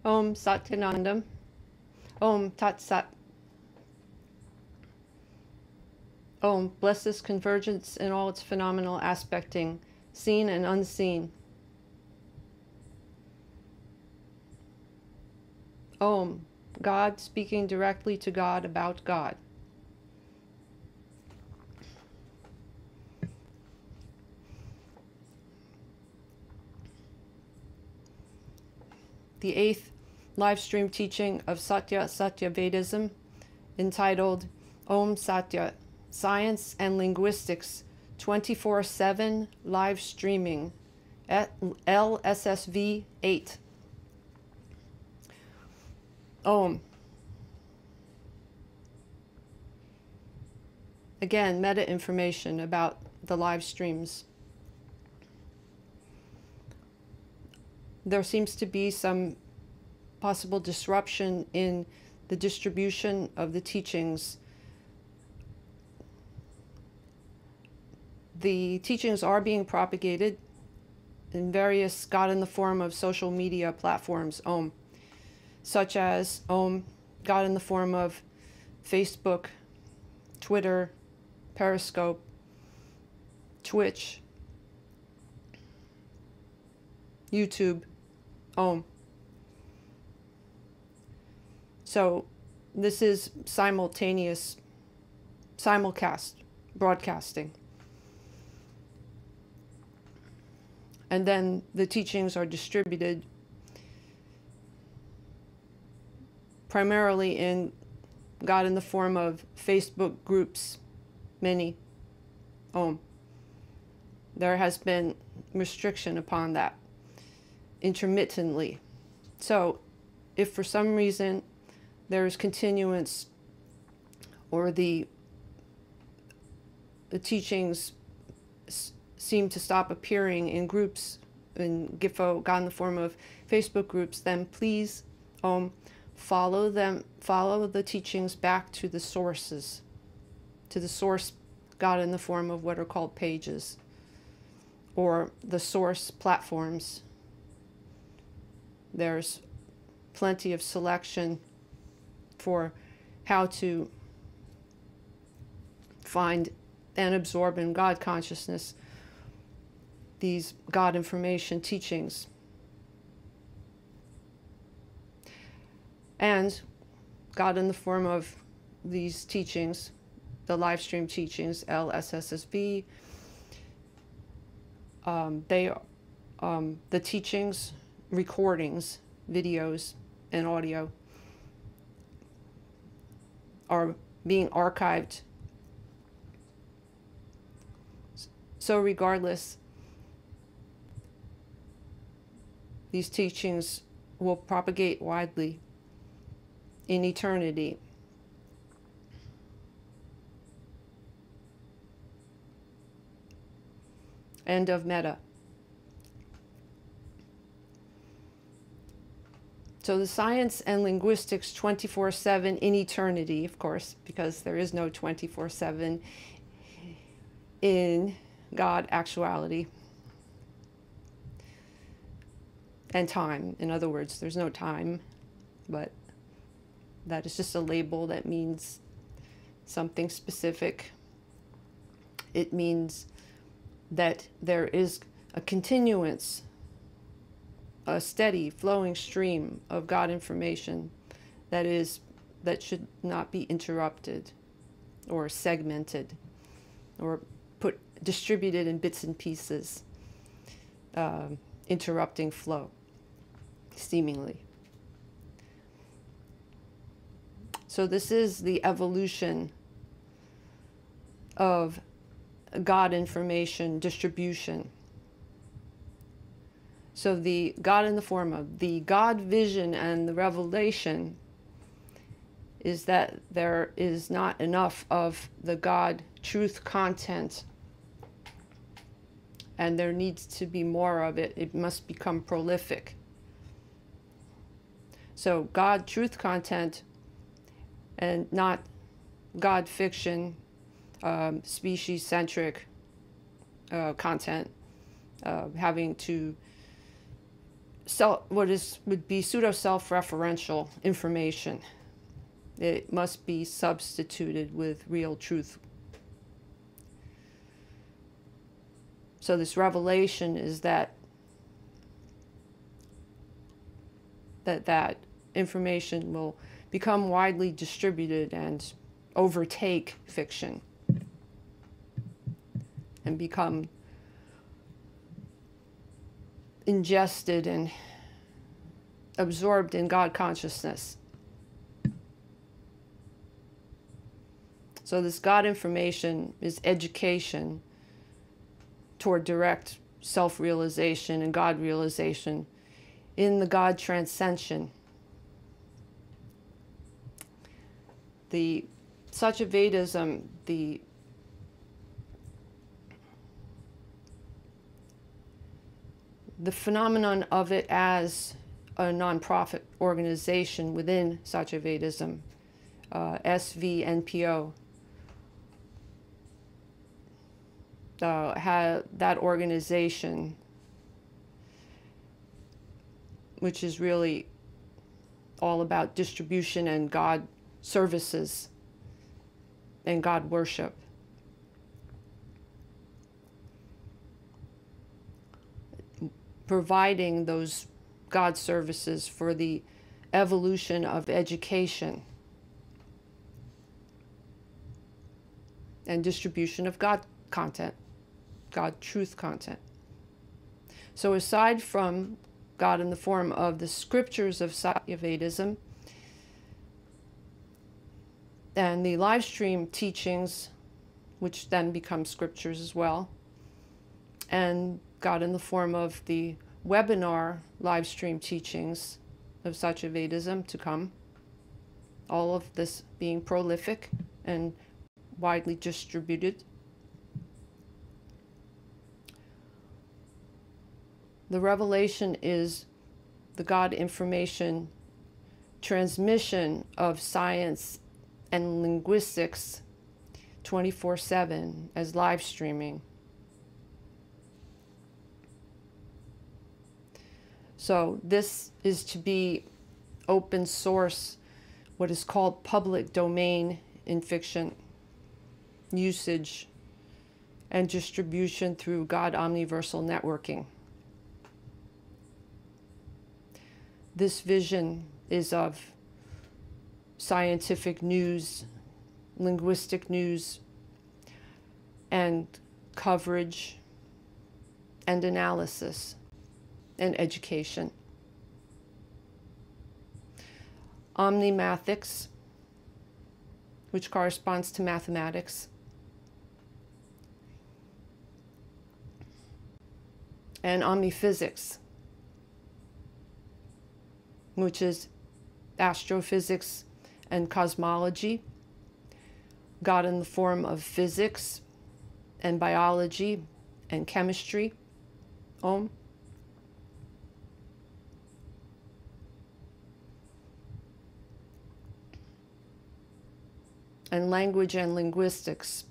Om Satyanandam. Om Tat Sat. Om, bless this convergence in all its phenomenal aspecting, seen and unseen. Om, God speaking directly to God about God. The 8th live stream teaching of SATYAVEDISM, entitled Om Satya, Science and Linguistics, 24/7 live streaming, at Lssv 8. Om. Again, meta information about the live streams. There seems to be some possible disruption in the distribution of the teachings. The teachings are being propagated in various God in the form of social media platforms, Om, such as Om, God in the form of Facebook, Twitter, Periscope, Twitch, YouTube, Om. So this is simultaneous, simulcast, broadcasting. And then the teachings are distributed primarily in God in the form of Facebook groups, many, Om. There has been restriction upon that intermittently. So if for some reason there is continuance, or the teachings seem to stop appearing in groups, in GIFO, God in the form of Facebook groups, then please follow the teachings back to the sources, to the source God in the form of what are called pages, or the source platforms. There's plenty of selection for how to find and absorb in God consciousness these God information teachings. And God in the form of these teachings, the live stream teachings, Lssv, the teachings, recordings, videos, and audio are being archived. So regardless, these teachings will propagate widely in eternity. End of meta. So the science and linguistics 24/7 in eternity, of course, because there is no 24/7 in God actuality and time. In other words, there's no time, but that is just a label that means something specific. It means that there is a continuance, a steady flowing stream of God information that should not be interrupted or segmented or distributed in bits and pieces, interrupting flow, seemingly. So this is the evolution of God information distribution. So the God in the form of the God vision and the revelation is that there is not enough of the God truth content, and there needs to be more of it. It must become prolific. So God truth content and not God fiction, species-centric content, having to would be pseudo self-referential information. It must be substituted with real truth. So this revelation is that information will become widely distributed and overtake fiction and become ingested and absorbed in God consciousness. So this God information is education toward direct self-realization and God realization in the God transcension. The SATYAVEDISm, the phenomenon of it as a nonprofit organization within SATYAVEDISm, SVNPO, that organization, which is really all about distribution and God services and God worship. Providing those God services for the evolution of education and distribution of God content, God truth content. So aside from God in the form of the scriptures of SATYAVEDISm and the live stream teachings, which then become scriptures as well, and God in the form of the webinar live stream teachings of SATYAVEDISm to come, all of this being prolific and widely distributed. The revelation is the God information transmission of science and linguistics 24/7 as live streaming. So this is to be open source, what is called public domain in fiction, usage and distribution through God Omniversal networking. This vision is of scientific news, linguistic news, and coverage and analysis and education. Omnimathics, which corresponds to mathematics, and omniphysics, which is astrophysics and cosmology, God in the form of physics and biology and chemistry, Om. And language and linguistics,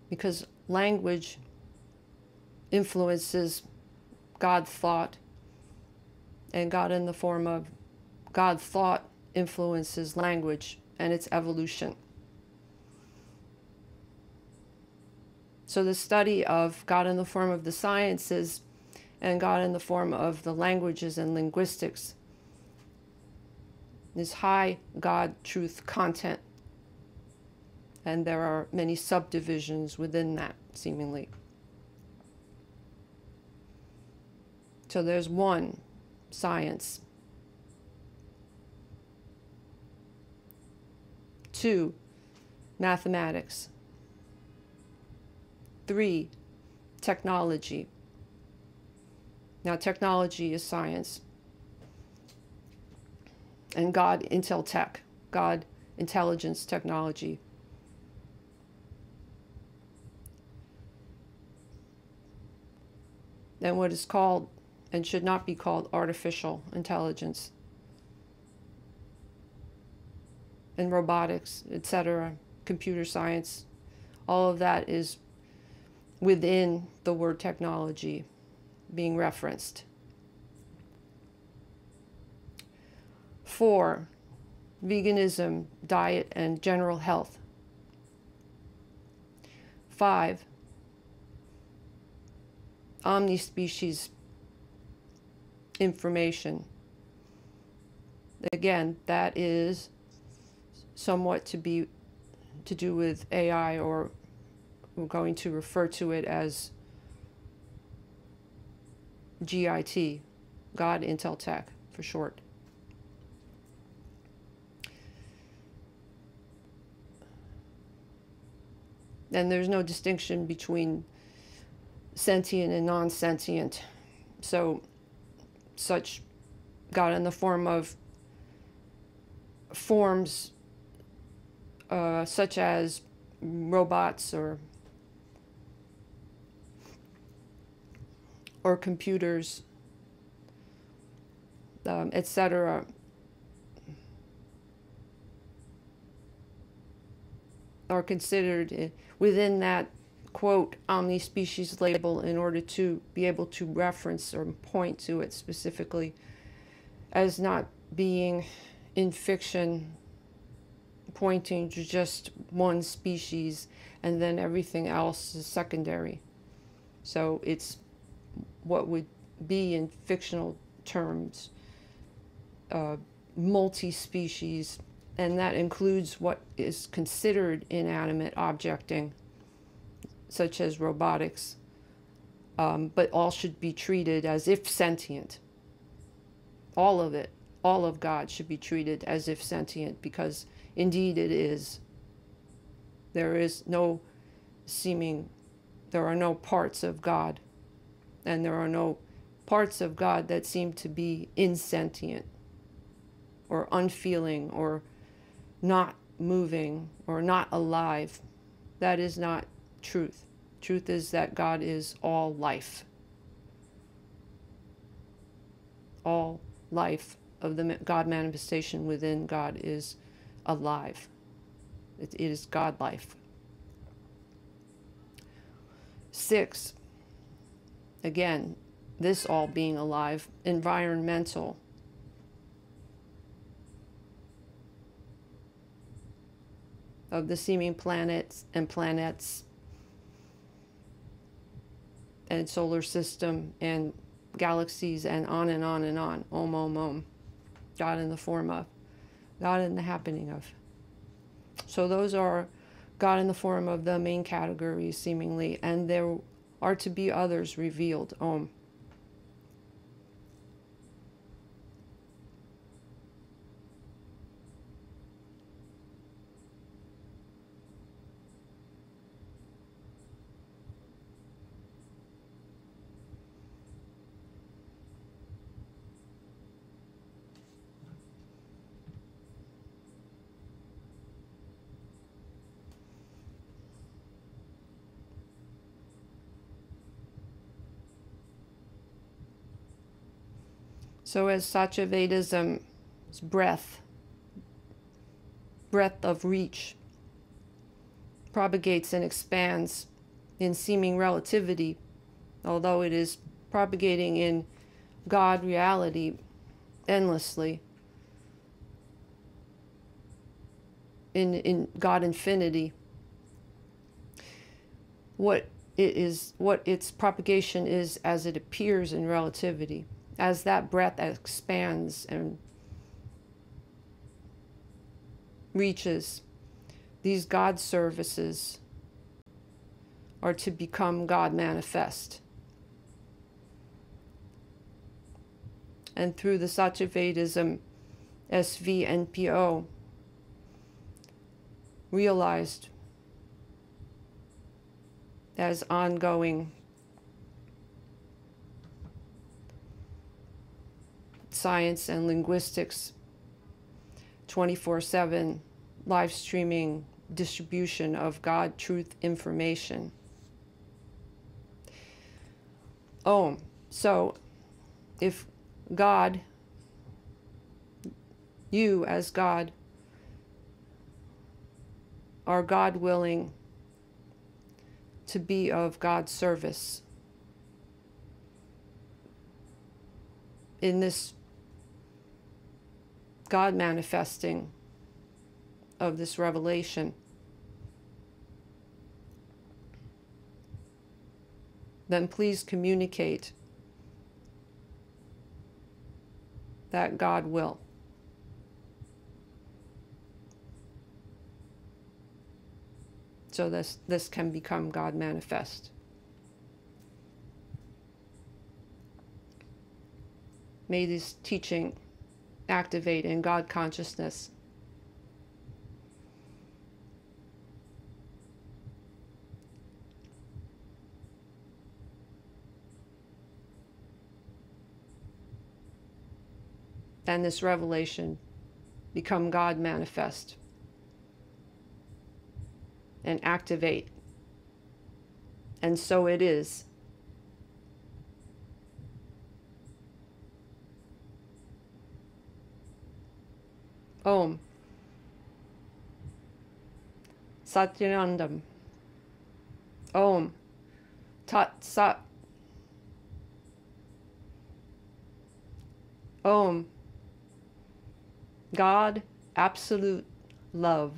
because language influences God thought, and God in the form of God thought influences language and its evolution. So the study of God in the form of the sciences and God in the form of the languages and linguistics is high God truth content, and there are many subdivisions within that, seemingly. So there's one, science. 2, mathematics. 3, technology. Now technology is science. And God Intel Tech, God intelligence technology. And what is called and should not be called artificial intelligence. And robotics, etc., computer science, all of that is within the word technology. being referenced. 4, veganism, diet, and general health. 5, omnispecies information. Again, that is somewhat to do with AI, or we're going to refer to it as GIT, God Intel Tech for short. And there's no distinction between sentient and non-sentient. So such God in the form of forms such as robots or computers, etc., are considered within that, quote, omnispecies label in order to be able to reference or point to it specifically as not being in fiction pointing to just one species and then everything else is secondary. So it's what would be in fictional terms multi-species, and that includes what is considered inanimate objecting, such as robotics, but all should be treated as if sentient. All of it, all of God should be treated as if sentient, because indeed it is. There are no parts of God, and there are no parts of God that seem to be insentient or unfeeling or not moving or not alive. That is not truth. Truth is that God is all life. All life of the God manifestation within God is alive. It is God life. 6, again, this all being alive, environmental. Of the seeming planets and solar system and galaxies and on and on and on. Om, om, om. God in the form of. God in the happening of. So those are God in the form of the main categories, seemingly, and there are to be others revealed. Om. So as SATYAVEDISM's breadth of reach propagates and expands in seeming relativity, although it is propagating in God reality endlessly, in God infinity, what its propagation is as it appears in relativity. As that breadth expands and reaches, these God services are to become God manifest. And through the SATYAVEDISM SV NPO, realized as ongoing science and linguistics 24/7 live streaming distribution of God truth information. Oh, so if God, you as God, are God willing to be of God's service, in this God manifesting of this revelation, then please communicate that God will. So this can become God manifest. May this teaching activate in God consciousness. And this revelation become God manifest and activate. And so it is. Om. Satyanandam. Om. Tat Sat. Om. God, absolute love.